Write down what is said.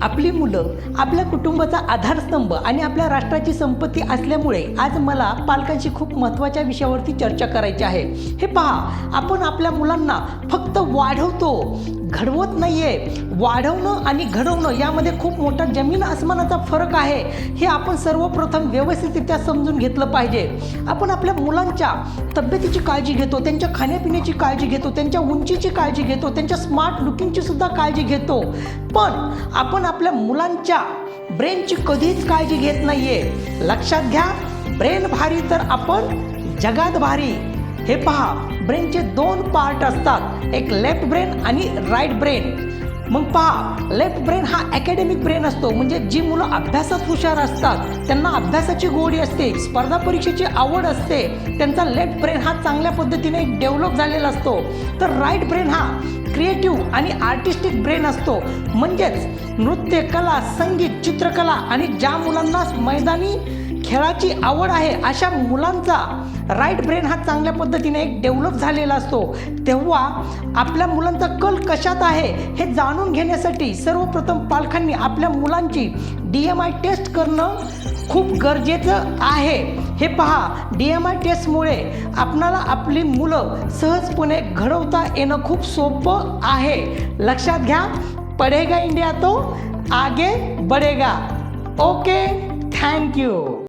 आपली मुलं आपल्या कुटुंबाचा आधारस्तंभ आणि आपल्या राष्ट्राची संपत्ती असल्यामुळे आज मला पालकांशी खूप महत्त्वाच्या विषयावरती चर्चा करायची आहे। हे पहा, आपण आपल्या मुलांना फक्त वाढवतो, घडवत नाहीये। वाढवणं आणि घडवणं यामध्ये खूप मोठा जमीन आसमानाचा फरक आहे। हे आपण सर्वप्रथम व्यवस्थितरित्या समजून घेतलं पाहिजे। आपण आपल्या मुलांच्या तब्येतीची काळजी घेतो, त्यांच्या खाण्यापिण्याची काळजी घेतो, त्यांच्या उंचीची काळजी घेतो, त्यांच्या स्मार्ट लुकिंगची सुद्धा काळजी घेतो, पण आपण आपल्या मुलांच्या ब्रेनची कधीच काळजी घेत नाहीये। लक्षात घ्या, ब्रेन भारी तर आपण जगात भारी। हे पहा, ब्रेनचे दोन पार्ट असतात, एक लेफ्ट ब्रेन आणि राईट ब्रेन। मग पहा, लेफ्ट ब्रेन हा अकॅडमिक ब्रेन असतो, म्हणजे जी मुलं अभ्यासात हुशार असतात, त्यांना अभ्यासाची गोडी असते, स्पर्धा परीक्षेची आवड असते, त्यांचा लेफ्ट ब्रेन हा चांगल्या पद्धतीने डेव्हलप झालेला असतो। तर राईट ब्रेन हा क्रिएटिव्ह आणि आर्टिस्टिक ब्रेन असतो, म्हणजेच नृत्य, कला, संगीत, चित्रकला आणि ज्या मुलांना मैदानी खेळाची आवड आहे अशा मुलांचा राईट ब्रेन हा चांगल्या पद्धतीने डेव्हलप झालेला असतो। तेव्हा आपल्या मुलांचा कल कशात आहे हे जाणून घेण्यासाठी सर्वप्रथम पालकांनी आपल्या मुलांची DMI टेस्ट करणं खूप गरजेचं आहे। हे पहा, DMI टेस्टमुळे आपणाला आपली मुलं सहजपणे घडवता येणं खूप सोपं आहे। लक्षात घ्या, पढेगा इंडिया तो आगे बढ़ेगा। Okay, thank you.